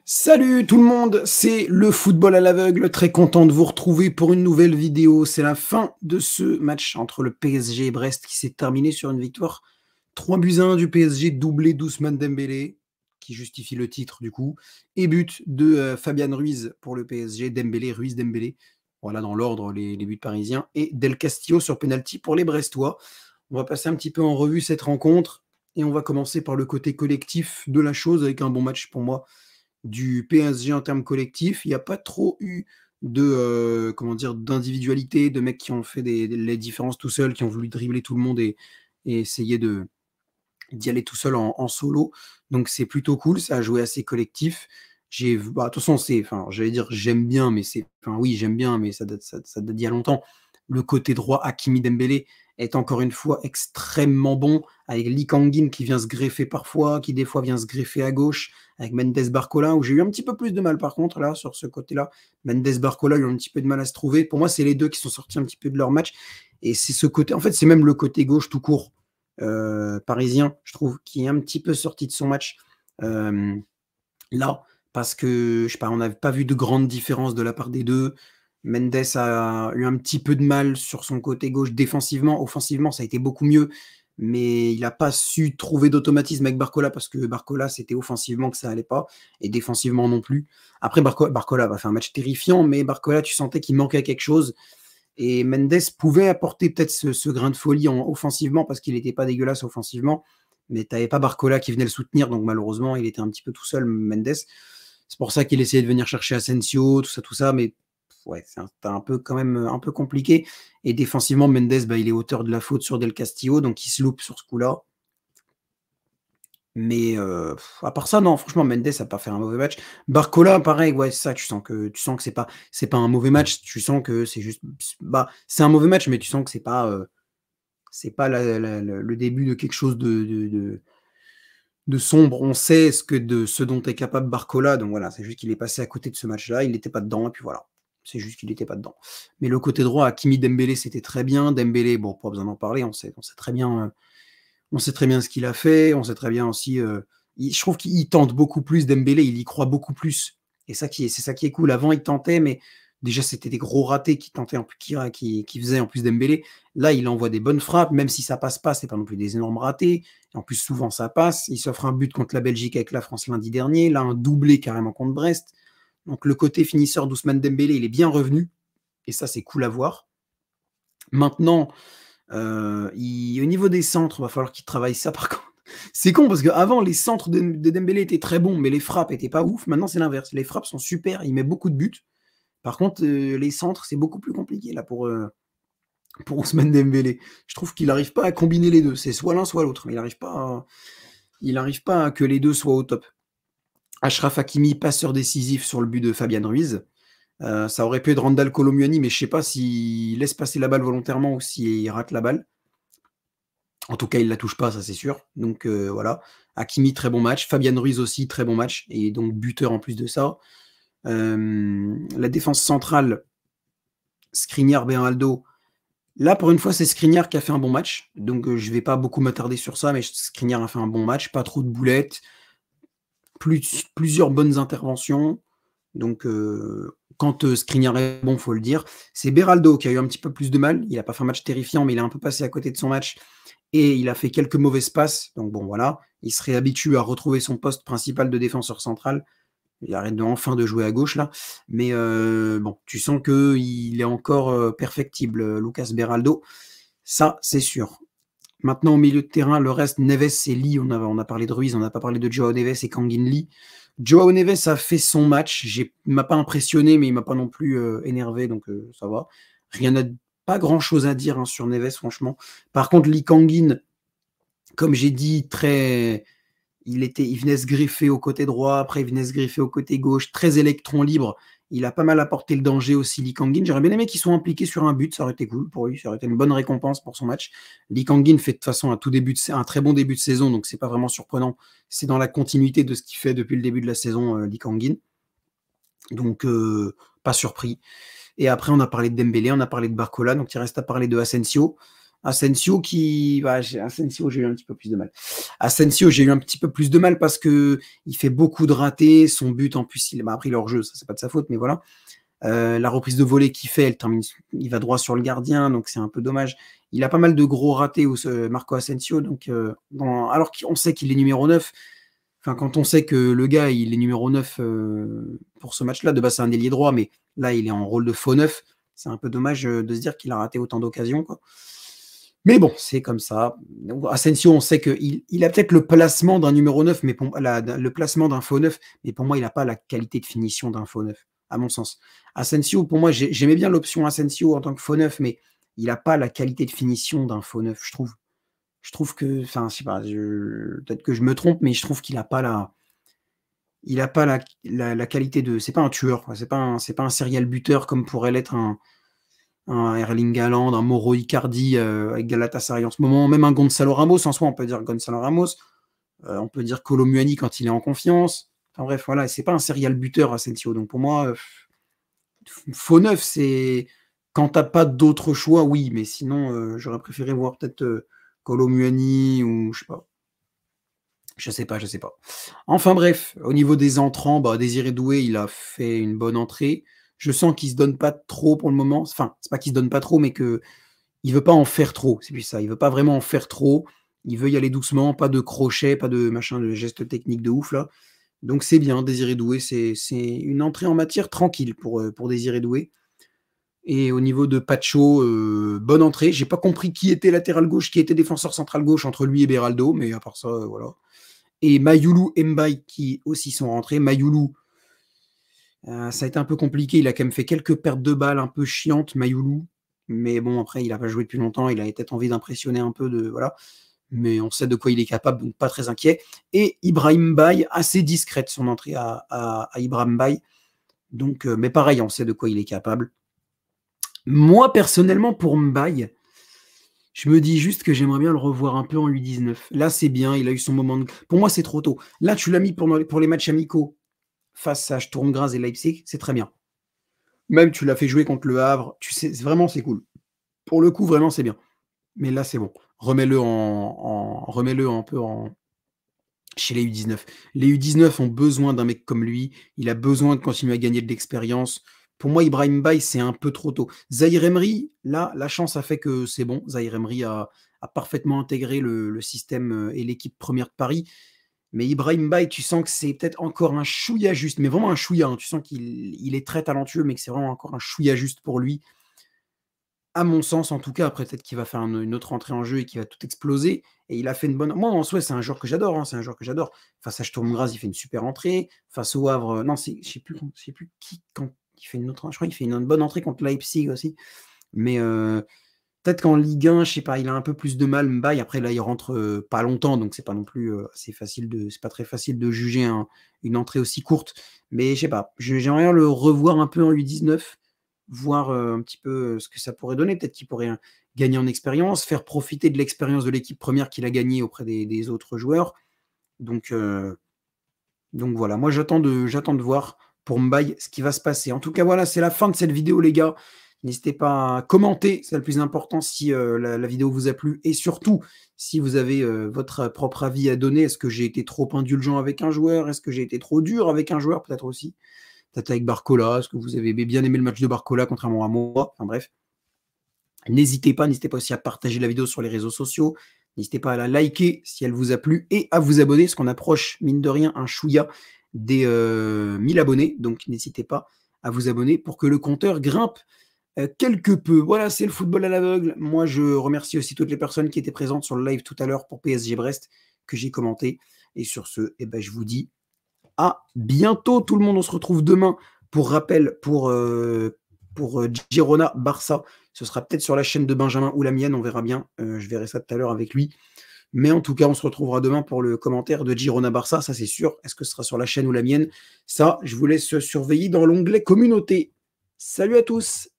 Salut tout le monde, c'est le football à l'aveugle, très content de vous retrouver pour une nouvelle vidéo. C'est la fin de ce match entre le PSG et Brest qui s'est terminé sur une victoire 3-1 du PSG, doublé d'Ousmane Dembélé, qui justifie le titre du coup, et but de Fabian Ruiz pour le PSG, Dembélé, Ruiz, Dembélé, voilà dans l'ordre les buts parisiens, et Del Castillo sur penalty pour les Brestois. On va passer un petit peu en revue cette rencontre, et on va commencer par le côté collectif de la chose avec un bon match pour moi du PSG en termes collectifs. Il n'y a pas trop eu de comment dire d'individualité, de mecs qui ont fait les différences tout seuls, qui ont voulu dribbler tout le monde et essayer d'y aller tout seul en solo. Donc c'est plutôt cool, ça a joué assez collectif. De toute façon, j'allais dire j'aime bien, mais oui, j'aime bien, mais ça date d'il y a longtemps. Le côté droit, Hakimi Dembélé, est encore une fois extrêmement bon, avec Lee Kangin qui vient se greffer parfois, qui des fois vient se greffer à gauche, avec Mendes Barcola, où j'ai eu un petit peu plus de mal par contre, là, sur ce côté-là. Mendes Barcola, ils ont un petit peu de mal à se trouver. Pour moi, c'est les deux qui sont sortis un petit peu de leur match. Et c'est ce côté, en fait, c'est même le côté gauche tout court parisien, je trouve, qui est un petit peu sorti de son match là, parce que, je sais pas, on n'avait pas vu de grande différence de la part des deux. Mendes a eu un petit peu de mal sur son côté gauche défensivement. Offensivement, ça a été beaucoup mieux, mais il n'a pas su trouver d'automatisme avec Barcola parce que Barcola, c'était offensivement que ça allait pas et défensivement non plus. Après, Barcola va faire un match terrifiant, mais Barcola, tu sentais qu'il manquait quelque chose. Et Mendes pouvait apporter peut-être ce grain de folie offensivement parce qu'il n'était pas dégueulasse offensivement, mais tu n'avais pas Barcola qui venait le soutenir, donc malheureusement, il était un petit peu tout seul, Mendes. C'est pour ça qu'il essayait de venir chercher Asensio, tout ça, mais ouais, c'était un peu quand même un peu compliqué. Et défensivement, Mendes, il est auteur de la faute sur Del Castillo, donc il se loupe sur ce coup-là. Mais à part ça, non, franchement, Mendes n'a pas fait un mauvais match. Barcola, pareil, ouais, c'est ça, tu sens que c'est pas un mauvais match, tu sens que c'est juste, c'est un mauvais match, mais tu sens que c'est pas le début de quelque chose de sombre. On sait ce dont est capable Barcola, donc voilà, c'est juste qu'il est passé à côté de ce match-là, il n'était pas dedans, et puis voilà. C'est juste qu'il n'était pas dedans. Mais le côté droit, Hakimi Dembélé, c'était très bien. Dembélé, bon, pas besoin d'en parler, on sait très bien ce qu'il a fait, on sait très bien aussi. Je trouve qu'il tente beaucoup plus Dembélé, il y croit beaucoup plus. Et c'est ça qui est cool. Avant, il tentait, mais déjà, c'était des gros ratés qui tentaient, qui faisait en plus Dembélé. Là, il envoie des bonnes frappes, même si ça passe pas, c'est pas non plus des énormes ratés. En plus, souvent, ça passe. Il s'offre un but contre la Belgique avec la France lundi dernier. Là, un doublé carrément contre Brest. Donc, le côté finisseur d'Ousmane Dembélé, il est bien revenu. Et ça, c'est cool à voir. Maintenant, au niveau des centres, il va falloir qu'il travaille ça par contre. C'est con parce qu'avant, les centres de Dembélé étaient très bons, mais les frappes étaient pas ouf. Maintenant, c'est l'inverse. Les frappes sont super, il met beaucoup de buts. Par contre, les centres, c'est beaucoup plus compliqué là pour Ousmane Dembélé. Je trouve qu'il n'arrive pas à combiner les deux. C'est soit l'un, soit l'autre. Mais il n'arrive pas à que les deux soient au top. Achraf Hakimi, passeur décisif sur le but de Fabian Ruiz. Ça aurait pu être Randal Kolo Muani, mais je sais pas s'il laisse passer la balle volontairement ou s'il rate la balle. En tout cas, il la touche pas, ça c'est sûr. Donc voilà. Hakimi, très bon match. Fabian Ruiz aussi, très bon match. Et donc buteur en plus de ça. La défense centrale, Skriniar, Beraldo. Là, pour une fois, c'est Skriniar qui a fait un bon match. Donc je vais pas beaucoup m'attarder sur ça, mais Skriniar a fait un bon match. Pas trop de boulettes. Plusieurs bonnes interventions. Donc, quand Skriniar est bon, faut le dire. C'est Beraldo qui a eu un petit peu plus de mal. Il n'a pas fait un match terrifiant, mais il a un peu passé à côté de son match. Et il a fait quelques mauvaises passes. Donc bon, voilà. Il serait habitué à retrouver son poste principal de défenseur central. Il arrête enfin de jouer à gauche, là. Mais bon, tu sens qu'il est encore perfectible, Lucas Beraldo. Ça, c'est sûr. Maintenant, au milieu de terrain, le reste, Neves et Lee, on a parlé de Ruiz, on n'a pas parlé de Joao Neves et Kangin Lee. Joao Neves a fait son match. Il ne m'a pas impressionné, mais il ne m'a pas non plus énervé, donc ça va. Pas grand-chose à dire sur Neves, franchement. Par contre, Lee Kangin, comme j'ai dit, il venait se greffer au côté droit, après il venait se greffer au côté gauche, très électron libre. Il a pas mal apporté le danger aussi, Lee Kangin. J'aurais bien aimé qu'il soit impliqué sur un but, ça aurait été cool pour lui, ça aurait été une bonne récompense pour son match. Lee Kangin fait de toute façon un très bon début de saison, donc c'est pas vraiment surprenant. C'est dans la continuité de ce qu'il fait depuis le début de la saison, Lee Kangin. Donc, pas surpris. Et après, on a parlé de Dembélé, on a parlé de Barcola, donc il reste à parler de Asensio. Asensio qui. Bah, Asensio, j'ai eu un petit peu plus de mal. Asensio, j'ai eu un petit peu plus de mal parce qu'il fait beaucoup de ratés. Son but, en plus, il a pris leur jeu, ça, c'est pas de sa faute, mais voilà. La reprise de volée qu'il fait, il va droit sur le gardien, donc c'est un peu dommage. Il a pas mal de gros ratés, Marco Asensio, donc, alors qu'on sait qu'il est numéro 9. Enfin, quand on sait que le gars, il est numéro 9 pour ce match-là, de base, c'est un ailier droit, mais là, il est en rôle de faux 9. C'est un peu dommage de se dire qu'il a raté autant d'occasions, quoi. Mais bon, c'est comme ça. Asensio, on sait qu'il a peut-être le placement d'un numéro 9, mais le placement d'un faux 9, mais pour moi, il n'a pas la qualité de finition d'un faux 9, à mon sens. Asensio, pour moi, j'aimais bien l'option Asensio en tant que faux 9, mais il n'a pas la qualité de finition d'un faux 9, je trouve. Je trouve que, enfin, je sais pas, peut-être que je me trompe, mais je trouve qu'il n'a pas la qualité de. C'est pas un tueur, c'est pas un serial buteur comme pourrait l'être un Erling Haaland, un Mauro Icardi avec Galatasaray en ce moment, même un Gonzalo Ramos en soi, on peut dire Gonzalo Ramos, on peut dire Kolo Muani quand il est en confiance. Enfin bref, voilà, c'est pas un serial buteur Asensio. Donc pour moi, faux neuf, c'est quand t'as pas d'autre choix, oui, mais sinon j'aurais préféré voir peut-être Kolo Muani ou je sais pas. Je sais pas. Enfin bref, au niveau des entrants, Désiré Doué, il a fait une bonne entrée. Je sens qu'il se donne pas trop pour le moment. Enfin, c'est pas qu'il se donne pas trop, mais que il veut pas en faire trop. C'est plus ça. Il veut pas vraiment en faire trop. Il veut y aller doucement, pas de crochet, pas de machin, de gestes techniques de ouf là. Donc c'est bien, Désiré Doué, c'est une entrée en matière tranquille pour Désiré Doué. Et au niveau de Pacho, bonne entrée. J'ai pas compris qui était latéral gauche, qui était défenseur central gauche entre lui et Beraldo, mais à part ça, voilà. Et Mayoulou et Mbaye qui aussi sont rentrés. Mayoulou, ça a été un peu compliqué. Il a quand même fait quelques pertes de balles un peu chiantes, Mayoulou. Mais bon, après, il n'a pas joué depuis longtemps. Il a peut-être envie d'impressionner un peu voilà. Mais on sait de quoi il est capable, donc pas très inquiet. Et Ibrahim Mbaye, assez discrète son entrée à Ibrahim Mbaye. Donc, mais pareil, on sait de quoi il est capable. Moi, personnellement, pour Mbaye, je me dis juste que j'aimerais bien le revoir un peu en U19. Là, c'est bien, il a eu son moment de. Pour moi, c'est trop tôt. Là, tu l'as mis pour les matchs amicaux face à Sturm Graz et Leipzig, c'est très bien. Même tu l'as fait jouer contre le Havre, tu sais, vraiment, c'est cool. Pour le coup, vraiment, c'est bien. Mais là, c'est bon. Remets-le un peu chez les U19. Les U19 ont besoin d'un mec comme lui. Il a besoin de continuer à gagner de l'expérience. Pour moi, Ibrahim Mbaye, c'est un peu trop tôt. Zahir Emery, là, la chance a fait que c'est bon. Zahir Emery a parfaitement intégré le système et l'équipe première de Paris. Mais Ibrahim Mbaye, tu sens que c'est peut-être encore un chouïa juste, mais vraiment un chouïa. Hein. Tu sens qu'il est très talentueux, mais que c'est vraiment encore un chouïa juste pour lui. À mon sens, en tout cas, après peut-être qu'il va faire une autre entrée en jeu et qu'il va tout exploser. Et il a fait une bonne. Moi, en soi, c'est un joueur que j'adore. Hein, c'est un joueur que j'adore. Face à Sturm Graz, il fait une super entrée. Face au Havre, non, je ne sais plus qui quand il fait une autre. Je crois qu'il fait une bonne entrée contre Leipzig aussi. Mais peut-être qu'en Ligue 1, je sais pas, il a un peu plus de mal. Mbaye, après là, il rentre pas longtemps, donc c'est pas non plus c'est pas très facile de juger une entrée aussi courte. Mais je sais pas, j'aimerais bien le revoir un peu en U19, voir un petit peu ce que ça pourrait donner. Peut-être qu'il pourrait gagner en expérience, faire profiter de l'expérience de l'équipe première qu'il a gagnée auprès des autres joueurs. Donc voilà, moi j'attends de voir pour Mbaye ce qui va se passer. En tout cas, voilà, c'est la fin de cette vidéo, les gars. N'hésitez pas à commenter, c'est le plus important si la vidéo vous a plu. Et surtout, si vous avez votre propre avis à donner, est-ce que j'ai été trop indulgent avec un joueur? Est-ce que j'ai été trop dur avec un joueur? Peut-être aussi. Peut-être avec Barcola. Est-ce que vous avez bien aimé le match de Barcola, contrairement à moi? Enfin bref. N'hésitez pas aussi à partager la vidéo sur les réseaux sociaux. N'hésitez pas à la liker si elle vous a plu et à vous abonner, parce qu'on approche, mine de rien, un chouïa des 1000 abonnés. Donc n'hésitez pas à vous abonner pour que le compteur grimpe quelque peu. Voilà, c'est le football à l'aveugle. Moi, je remercie aussi toutes les personnes qui étaient présentes sur le live tout à l'heure pour PSG Brest, que j'ai commenté. Et sur ce, je vous dis à bientôt tout le monde. On se retrouve demain, pour rappel, pour Girona Barça. Ce sera peut-être sur la chaîne de Benjamin ou la mienne, on verra bien. Je verrai ça tout à l'heure avec lui. Mais en tout cas, on se retrouvera demain pour le commentaire de Girona Barça, ça c'est sûr. Est-ce que ce sera sur la chaîne ou la mienne? Ça, je vous laisse surveiller dans l'onglet communauté. Salut à tous!